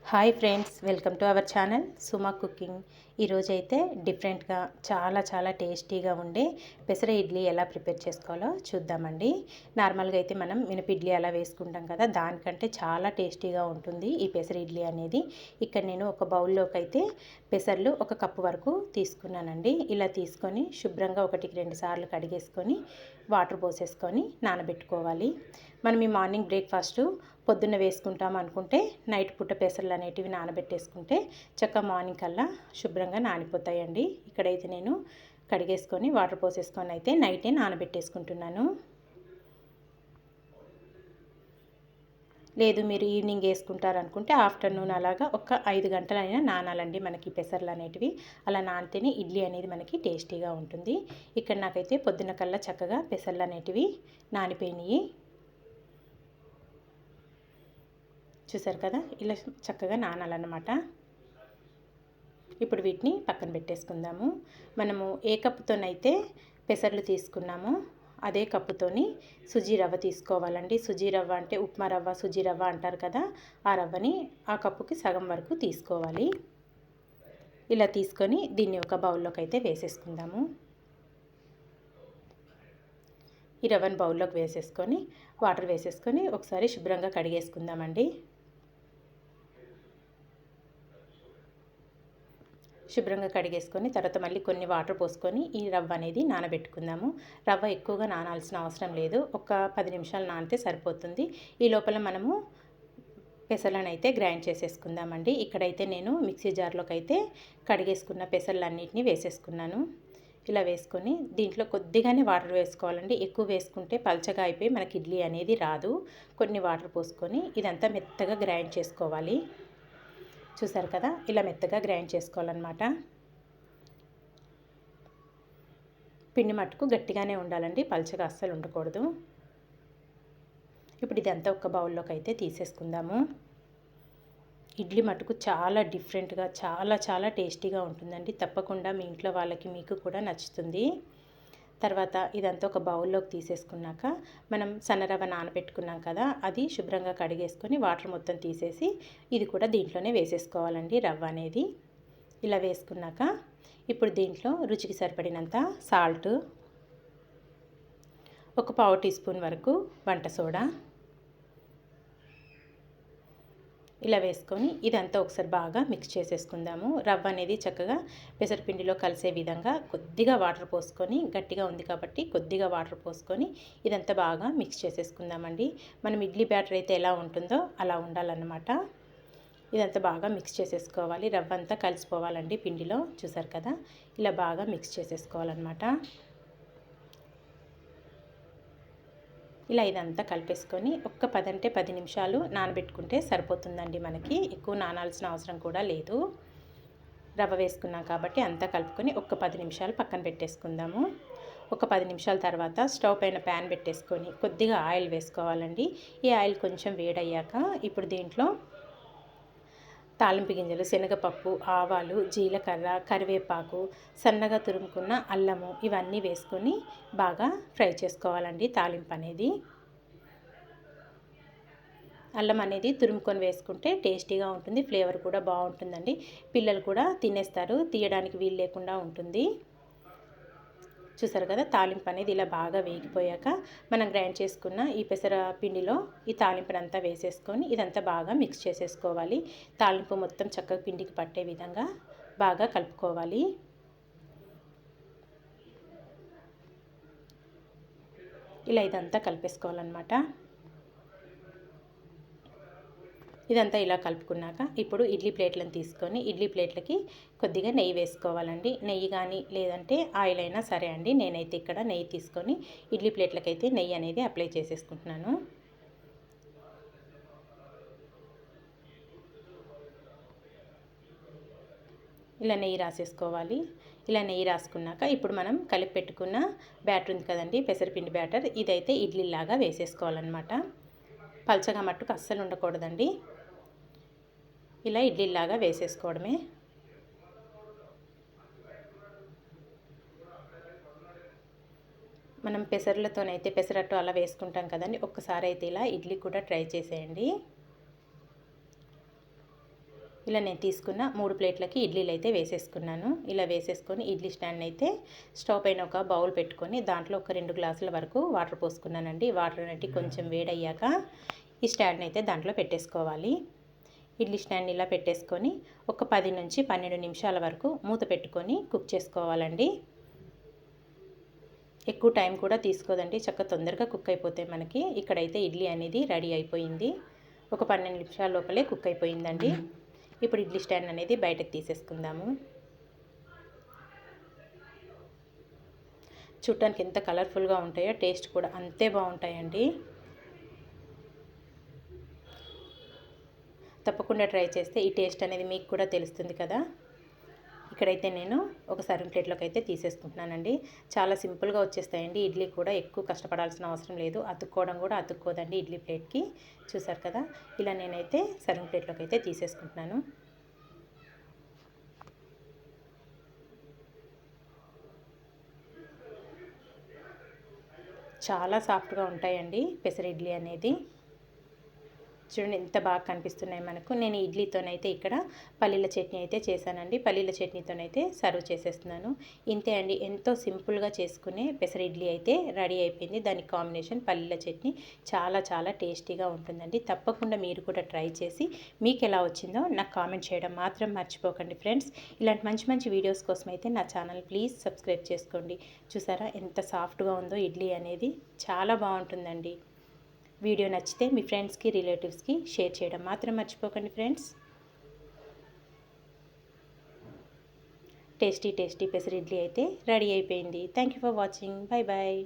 Hi friends, welcome to our channel Suma cooking. ఈరోజైతే డిఫరెంట్గా చాలా టేస్టీగా ఉండే పెసర ఇడ్లీ ఎలా ప్రిపేర్ చేసుకోవాలో చూద్దామండి. నార్మల్గా అయితే మనం మినప ఇడ్లీ అలా వేసుకుంటాం కదా, దానికంటే చాలా టేస్టీగా ఉంటుంది ఈ పెసర ఇడ్లీ అనేది. ఇక్కడ నేను ఒక బౌల్లోకి అయితే పెసర్లు 1 కప్పు వరకు తీసుకున్నానండి. ఇలా తీసుకొని శుభ్రంగా 1-2 సార్లు కడిగేసుకొని వాటర్ పోసేసుకొని నానబెట్టుకోవాలి. మనం ఈ మార్నింగ్ బ్రేక్ఫాస్ట్ పొద్దున్న వేసుకుంటాం అనుకుంటే నైట్ పూట పెసర్లు అనేటివి నానబెట్టేసుకుంటే చక్కగా మార్నింగ్ కల్లా శుభ్రంగా నానిపోతాయండి. ఇక్కడైతే నేను కడిగేసుకొని వాటర్ పోసేసుకొని అయితే నైటే నానబెట్టేసుకుంటున్నాను. లేదు మీరు ఈవినింగ్ వేసుకుంటారనుకుంటే ఆఫ్టర్నూన్ అలాగా ఒక 5 గంటలైనా నానాలండి మనకి పెసర్లు అనేటివి. అలా నానితేనే ఇడ్లీ అనేది మనకి టేస్టీగా ఉంటుంది. ఇక్కడ నాకైతే పొద్దున్న కల్లా చక్కగా పెసర్లు అనేటివి నానిపోయినాయి. చూసారు కదా, ఇలా చక్కగా నానాలన్నమాట. ఇప్పుడు వీటిని పక్కన పెట్టేసుకుందాము. మనము ఏ కప్పుతోనైతే పెసర్లు తీసుకున్నామో అదే కప్పుతోని సుజీ రవ్వ తీసుకోవాలండి. సుజీ రవ్వ అంటే ఉప్మా రవ్వ, సుజీ రవ్వ అంటారు కదా, ఆ రవ్వని ఆ కప్పుకి సగం వరకు తీసుకోవాలి. ఇలా తీసుకొని దీన్ని ఒక బౌల్లోకి అయితే వేసేసుకుందాము. ఈ రవ్వని బౌల్లోకి వేసేసుకొని వాటర్ వేసేసుకొని ఒకసారి శుభ్రంగా కడిగేసుకుందామండి. శుభ్రంగా కడిగేసుకొని తర్వాత మళ్ళీ కొన్ని వాటర్ పోసుకొని ఈ రవ్వ అనేది నానబెట్టుకుందాము. రవ్వ ఎక్కువగా నానాల్సిన అవసరం లేదు, ఒక 10 నిమిషాలు నానితే సరిపోతుంది. ఈ లోపల మనము పెసర్లను అయితే గ్రైండ్ చేసేసుకుందామండి. ఇక్కడైతే నేను మిక్సీ జార్లోకి అయితే కడిగేసుకున్న పెసర్లన్నిటిని వేసేసుకున్నాను. ఇలా వేసుకొని దీంట్లో కొద్దిగానే వాటర్ వేసుకోవాలండి. ఎక్కువ వేసుకుంటే పల్చగా అయిపోయి మనకి ఇడ్లీ అనేది రాదు. కొన్ని వాటర్ పోసుకొని ఇదంతా మెత్తగా గ్రైండ్ చేసుకోవాలి. చూసారు కదా, ఇలా మెత్తగా గ్రైండ్ చేసుకోవాలన్నమాట. పిండి మట్టుకు గట్టిగానే ఉండాలండి, పల్చగా అస్సలు ఉండకూడదు. ఇప్పుడు ఇదంతా ఒక బౌల్లోకి అయితే తీసేసుకుందాము. ఇడ్లీ మట్టుకు చాలా డిఫరెంట్గా చాలా టేస్టీగా ఉంటుందండి. తప్పకుండా మీ ఇంట్లో వాళ్ళకి మీకు కూడా నచ్చుతుంది. తర్వాత ఇదంతా ఒక బౌల్లోకి తీసేసుకున్నాక మనం సన్నరవ్వ నానబెట్టుకున్నాం కదా, అది శుభ్రంగా కడిగేసుకొని వాటర్ మొత్తం తీసేసి ఇది కూడా దీంట్లోనే వేసేసుకోవాలండి రవ్వ అనేది. ఇలా వేసుకున్నాక ఇప్పుడు దీంట్లో రుచికి సరిపడినంత సాల్ట్, ఒక పావు టీ స్పూన్ వరకు వంట సోడా ఇలా వేసుకొని ఇదంతా ఒకసారి బాగా మిక్స్ చేసేసుకుందాము. రవ్వ అనేది చక్కగా పెసరపిండిలో కలిసే విధంగా కొద్దిగా వాటర్ పోసుకొని, గట్టిగా ఉంది కాబట్టి కొద్దిగా వాటర్ పోసుకొని ఇదంతా బాగా మిక్స్ చేసేసుకుందామండి. మనం ఇడ్లీ బ్యాటర్ అయితే ఎలా ఉంటుందో అలా ఉండాలన్నమాట. ఇదంతా బాగా మిక్స్ చేసేసుకోవాలి. రవ్వ అంతా కలిసిపోవాలండి పిండిలో. చూసారు కదా, ఇలా బాగా మిక్స్ చేసేసుకోవాలన్నమాట. ఇలా ఇదంతా కలిపేసుకొని ఒక్క 10 నిమిషాలు నానబెట్టుకుంటే సరిపోతుందండి. మనకి ఎక్కువ నానాల్సిన అవసరం కూడా లేదు. రవ్వ వేసుకున్నాం కాబట్టి అంతా కలుపుకొని ఒక్క 10 నిమిషాలు పక్కన పెట్టేసుకుందాము. ఒక 10 నిమిషాల తర్వాత స్టవ్ పైన ప్యాన్ పెట్టేసుకొని కొద్దిగా ఆయిల్ వేసుకోవాలండి. ఈ ఆయిల్ కొంచెం వేడయ్యాక ఇప్పుడు దీంట్లో తాలింపు గింజలు, శనగపప్పు, ఆవాలు, జీలకర్ర, కరివేపాకు, సన్నగా తురుముకున్న అల్లము ఇవన్నీ వేసుకొని బాగా ఫ్రై చేసుకోవాలండి. తాలింపు అనేది అల్లం అనేది తురుముకొని వేసుకుంటే టేస్టీగా ఉంటుంది, ఫ్లేవర్ కూడా బాగుంటుందండి. పిల్లలు కూడా తినేస్తారు, తీయడానికి వీలు లేకుండా ఉంటుంది. చూసారు కదా, తాలింపు అనేది ఇలా బాగా వేగిపోయాక మనం గ్రైండ్ చేసుకున్న ఈ పెసర పిండిలో ఈ తాలింపునంతా వేసేసుకొని ఇదంతా బాగా మిక్స్ చేసేసుకోవాలి. తాలింపు మొత్తం చక్కగా పిండికి పట్టే విధంగా బాగా కలుపుకోవాలి. ఇలా ఇదంతా కలిపేసుకోవాలన్నమాట. ఇదంతా ఇలా కలుపుకున్నాక ఇప్పుడు ఇడ్లీ ప్లేట్లను తీసుకొని ఇడ్లీ ప్లేట్లకి కొద్దిగా నెయ్యి వేసుకోవాలండి. నెయ్యి కానీ లేదంటే ఆయిల్ అయినా సరే అండి. నేనైతే ఇక్కడ నెయ్యి తీసుకొని ఇడ్లీ ప్లేట్లకైతే నెయ్యి అనేది అప్లై చేసేసుకుంటున్నాను. ఇలా నెయ్యి రాసేసుకోవాలి. ఇలా నెయ్యి రాసుకున్నాక ఇప్పుడు మనం కలిపి పెట్టుకున్న బ్యాటర్ ఉంది కదండి, పెసరపిండి బ్యాటర్, ఇదైతే ఇడ్లీలాగా వేసేసుకోవాలన్నమాట. పల్చగా మట్టుకు అస్సలు ఉండకూడదండి. ఇలా ఇడ్లీలాగా వేసేసుకోవడమే. మనం పెసర్లతోనైతే పెసరట్టు అలా వేసుకుంటాం కదండి, ఒక్కసారి అయితే ఇలా ఇడ్లీ కూడా ట్రై చేసేయండి. ఇలా నేను తీసుకున్న 3 ప్లేట్లకి ఇడ్లీలు అయితే వేసేసుకున్నాను. ఇలా వేసేసుకొని ఇడ్లీ స్టాండ్ అయితే స్టవ్ పైన ఒక బౌల్ పెట్టుకొని దాంట్లో ఒక 2 గ్లాసుల వరకు వాటర్ పోసుకున్నానండి. వాటర్ అనేవి కొంచెం వేడయ్యాక ఈ స్టాండ్ అయితే దాంట్లో పెట్టేసుకోవాలి. ఇడ్లీ స్టాండ్ ఇలా పెట్టేసుకొని ఒక 10 నుంచి 12 నిమిషాల వరకు మూత పెట్టుకొని కుక్ చేసుకోవాలండి. ఎక్కువ టైం కూడా తీసుకోదండి, చక్కగా తొందరగా కుక్ అయిపోతాయి మనకి. ఇక్కడైతే ఇడ్లీ అనేది రెడీ అయిపోయింది. ఒక 12 నిమిషాల లోపలే కుక్ అయిపోయిందండి. ఇప్పుడు ఇడ్లీ స్టాండ్ అనేది బయటకు తీసేసుకుందాము. చూడటానికి ఎంత కలర్ఫుల్గా ఉంటాయో టేస్ట్ కూడా అంతే బాగుంటాయండి. తప్పకుండా ట్రై చేస్తే ఈ టేస్ట్ అనేది మీకు కూడా తెలుస్తుంది కదా. ఇక్కడైతే నేను ఒక సర్వింగ్ ప్లేట్లోకి అయితే తీసేసుకుంటున్నానండి. చాలా సింపుల్గా వచ్చేస్తాయండి. ఇడ్లీ కూడా ఎక్కువ కష్టపడాల్సిన అవసరం లేదు. అతుక్కోవడం కూడా అతుక్కోదండి ఇడ్లీ ప్లేట్కి. చూసారు కదా, ఇలా నేనైతే సర్వింగ్ ప్లేట్లోకి అయితే తీసేసుకుంటున్నాను. చాలా సాఫ్ట్గా ఉంటాయండి పెసర ఇడ్లీ అనేది. చూడండి ఎంత బాగా కనిపిస్తున్నాయి మనకు. నేను ఇడ్లీతోనైతే ఇక్కడ పల్లీల చట్నీ అయితే చేశానండి. పల్లీల చట్నీతోనైతే సర్వ్ చేసేస్తున్నాను. ఇంతే అండి, ఎంతో సింపుల్గా చేసుకునే పెసర ఇడ్లీ అయితే రెడీ అయిపోయింది. దానికి కాంబినేషన్ పల్లీల చట్నీ చాలా చాలా టేస్టీగా ఉంటుందండి. తప్పకుండా మీరు కూడా ట్రై చేసి మీకు ఎలా వచ్చిందో నాకు కామెంట్ చేయడం మాత్రం మర్చిపోకండి ఫ్రెండ్స్. ఇలాంటి మంచి మంచి వీడియోస్ కోసం అయితే నా ఛానల్ ప్లీజ్ సబ్స్క్రైబ్ చేసుకోండి. చూసారా ఎంత సాఫ్ట్గా ఉందో ఇడ్లీ అనేది, చాలా బాగుంటుందండి. వీడియో నచ్చితే మీ ఫ్రెండ్స్కి రిలేటివ్స్కి షేర్ చేయడం మాత్రం మర్చిపోకండి ఫ్రెండ్స్. టేస్టీ టేస్టీ పెసర ఇడ్లీ అయితే రెడీ అయిపోయింది. Thank you for watching. Bye bye.